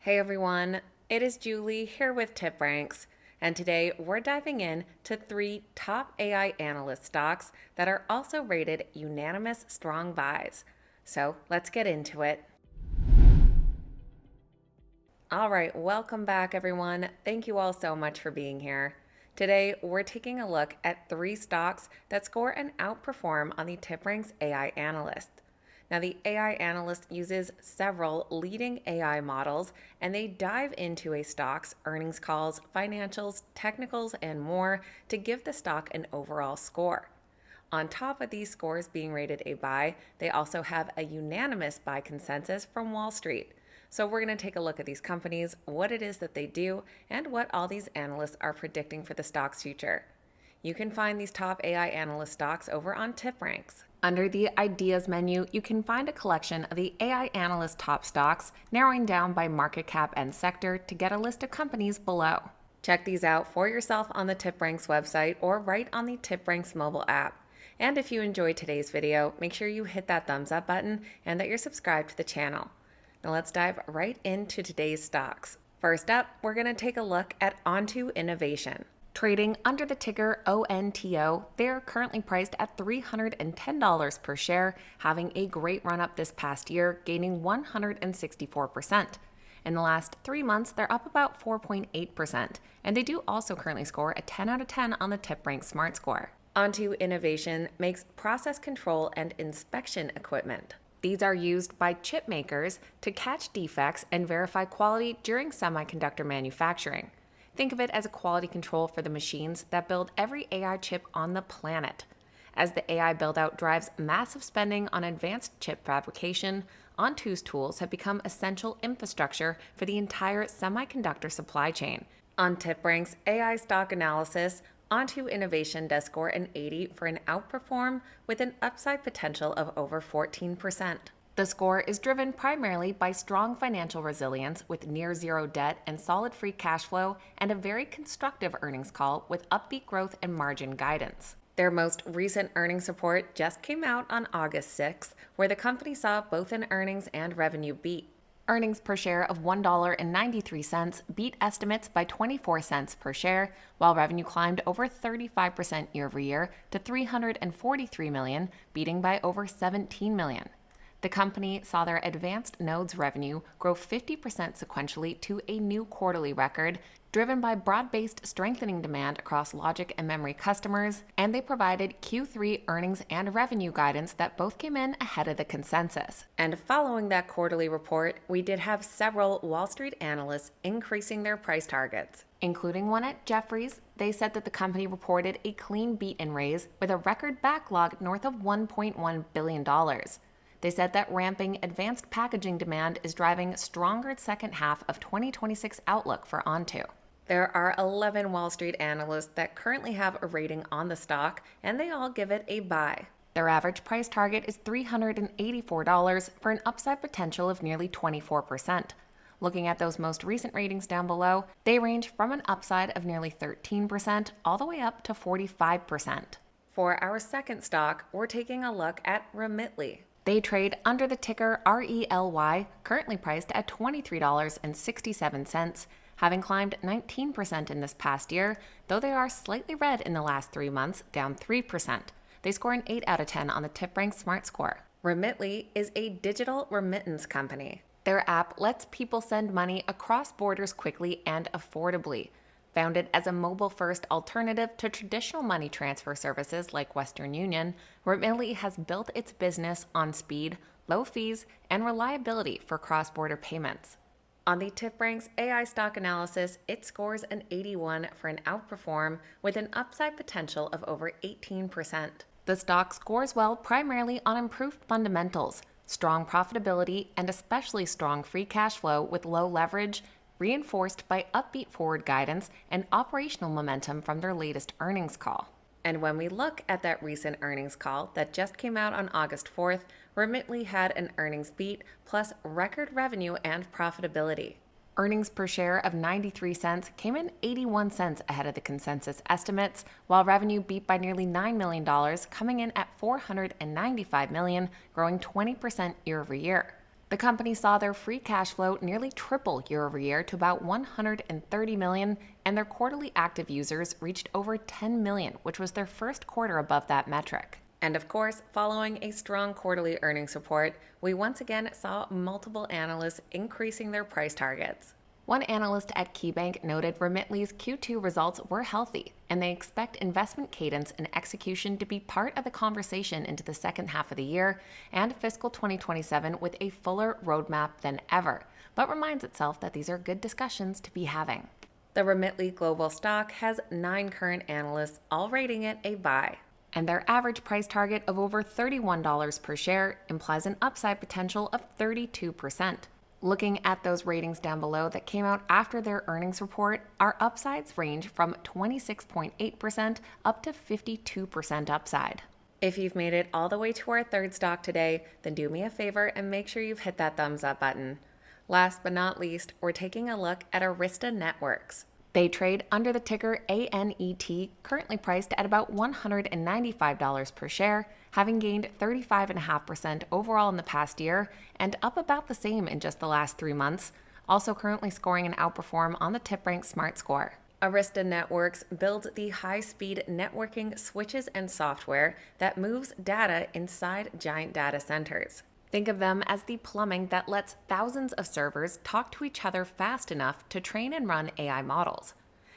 Hey everyone, it is Julie here with TipRanks, and today we're diving in to 3 top AI analyst stocks that are also rated unanimous strong buys. So let's get into it. All right, welcome back everyone. Thank you all so much for being here. Today we're taking a look at 3 stocks that score an outperform on the TipRanks AI Analyst. Now, the AI analyst uses several leading AI models and they dive into a stock's earnings calls, financials, technicals, and more to give the stock an overall score. On top of these scores being rated a buy, they also have a unanimous buy consensus from Wall Street. So, we're going to take a look at these companies, what it is that they do, and what all these analysts are predicting for the stock's future. You can find these top AI analyst stocks over on TipRanks. Under the Ideas menu, you can find a collection of the AI Analyst top stocks, narrowing down by market cap and sector to get a list of companies below. Check these out for yourself on the TipRanks website or right on the TipRanks mobile app. And if you enjoyed today's video, make sure you hit that thumbs up button and that you're subscribed to the channel. Now let's dive right into today's stocks. First up, we're going to take a look at Onto Innovation. Trading under the ticker ONTO, they are currently priced at $310 per share, having a great run up this past year, gaining 164%. In the last 3 months, they're up about 4.8%, and they do also currently score a 10 out of 10 on the TipRanks Smart Score. Onto Innovation makes process control and inspection equipment. These are used by chip makers to catch defects and verify quality during semiconductor manufacturing. Think of it as a quality control for the machines that build every AI chip on the planet. As the AI build-out drives massive spending on advanced chip fabrication, Onto's tools have become essential infrastructure for the entire semiconductor supply chain. On TipRanks AI stock analysis, Onto Innovation does score an 80 for an outperform with an upside potential of over 14%. The score is driven primarily by strong financial resilience with near zero debt and solid free cash flow, and a very constructive earnings call with upbeat growth and margin guidance. Their most recent earnings report just came out on August 6th, where the company saw both an earnings and revenue beat. Earnings per share of $1.93 beat estimates by 24 cents per share, while revenue climbed over 35% year over year to $343 million, beating by over $17 million. The company saw their advanced nodes revenue grow 50% sequentially to a new quarterly record, driven by broad-based strengthening demand across logic and memory customers, and they provided Q3 earnings and revenue guidance that both came in ahead of the consensus. And following that quarterly report, we did have several Wall Street analysts increasing their price targets, including one at Jefferies. They said that the company reported a clean beat and raise with a record backlog north of $1.1 billion. They said that ramping advanced packaging demand is driving stronger second half of 2026 outlook for Onto. There are 11 Wall Street analysts that currently have a rating on the stock, and they all give it a buy. Their average price target is $384 for an upside potential of nearly 24%. Looking at those most recent ratings down below, they range from an upside of nearly 13% all the way up to 45%. For our second stock, we're taking a look at Remitly. They trade under the ticker RELY, currently priced at $23.67, having climbed 19% in this past year, though they are slightly red in the last 3 months, down 3%. They score an 8 out of 10 on the TipRanks Smart Score. Remitly is a digital remittance company. Their app lets people send money across borders quickly and affordably. Founded as a mobile-first alternative to traditional money transfer services like Western Union, Remitly has built its business on speed, low fees, and reliability for cross-border payments. On the TipRanks AI stock analysis, it scores an 81 for an outperform with an upside potential of over 18%. The stock scores well primarily on improved fundamentals, strong profitability, and especially strong free cash flow with low leverage, reinforced by upbeat forward guidance and operational momentum from their latest earnings call. And when we look at that recent earnings call that just came out on August 4th, Remitly had an earnings beat plus record revenue and profitability. Earnings per share of 93 cents came in 81 cents ahead of the consensus estimates, while revenue beat by nearly $9 million, coming in at $495 million, growing 20% year over year. The company saw their free cash flow nearly triple year over year to about $130 million, and their quarterly active users reached over 10 million, which was their first quarter above that metric. And of course, following a strong quarterly earnings report, we once again saw multiple analysts increasing their price targets. One analyst at KeyBank noted Remitly's Q2 results were healthy, and they expect investment cadence and execution to be part of the conversation into the second half of the year and fiscal 2027 with a fuller roadmap than ever, but reminds itself that these are good discussions to be having. The Remitly Global stock has 9 current analysts, all rating it a buy. And their average price target of over $31 per share implies an upside potential of 32%. Looking at those ratings down below that came out after their earnings report, our upsides range from 26.8% up to 52% upside. If you've made it all the way to our third stock today, then do me a favor and make sure you've hit that thumbs up button. Last but not least, we're taking a look at Arista Networks. They trade under the ticker ANET, currently priced at about $195 per share, having gained 35.5% overall in the past year and up about the same in just the last 3 months, also currently scoring an outperform on the TipRanks Smart Score. Arista Networks builds the high-speed networking switches and software that moves data inside giant data centers. Think of them as the plumbing that lets thousands of servers talk to each other fast enough to train and run AI models.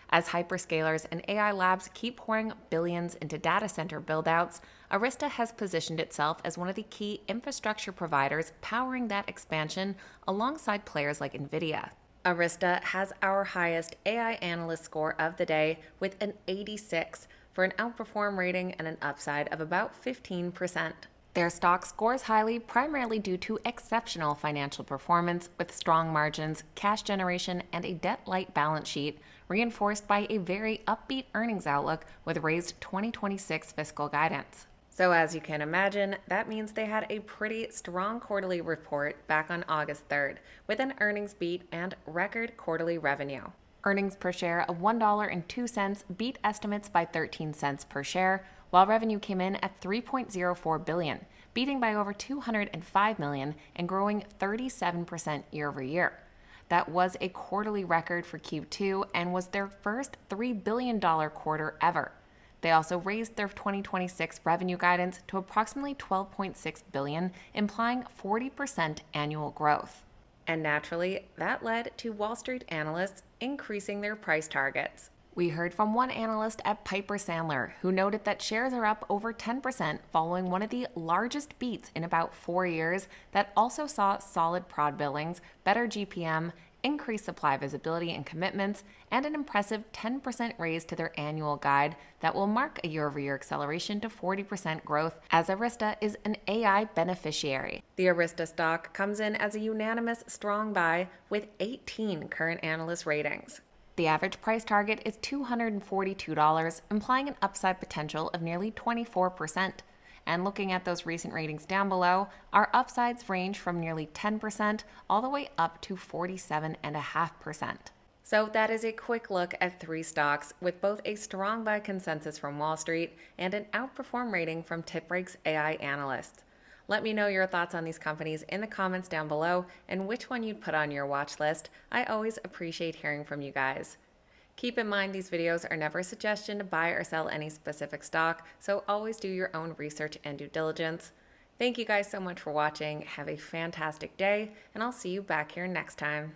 As hyperscalers and AI labs keep pouring billions into data center buildouts, Arista has positioned itself as one of the key infrastructure providers powering that expansion alongside players like NVIDIA. Arista has our highest AI analyst score of the day with an 86 for an outperform rating and an upside of about 15%. Their stock scores highly primarily due to exceptional financial performance with strong margins, cash generation, and a debt-light balance sheet, reinforced by a very upbeat earnings outlook with raised 2026 fiscal guidance. So as you can imagine, that means they had a pretty strong quarterly report back on August 3rd, with an earnings beat and record quarterly revenue. Earnings per share of $1.02 beat estimates by 13 cents per share, while revenue came in at $3.04 billion, beating by over $205 million and growing 37% year over year. That was a quarterly record for Q2 and was their first $3 billion quarter ever. They also raised their 2026 revenue guidance to approximately $12.6 billion, implying 40% annual growth. And naturally, that led to Wall Street analysts increasing their price targets. We heard from one analyst at Piper Sandler who noted that shares are up over 10% following one of the largest beats in about 4 years that also saw solid prod billings, better GPM, increased supply visibility and commitments, and an impressive 10% raise to their annual guide that will mark a year-over-year acceleration to 40% growth as Arista is an AI beneficiary. The Arista stock comes in as a unanimous strong buy with 18 current analyst ratings. The average price target is $242, implying an upside potential of nearly 24%. And looking at those recent ratings down below, our upsides range from nearly 10% all the way up to 47.5%. So that is a quick look at 3 stocks with both a strong buy consensus from Wall Street and an outperform rating from TipRanks AI Analyst. Let me know your thoughts on these companies in the comments down below and which one you'd put on your watch list. I always appreciate hearing from you guys. Keep in mind these videos are never a suggestion to buy or sell any specific stock, so always do your own research and due diligence. Thank you guys so much for watching. Have a fantastic day, and I'll see you back here next time.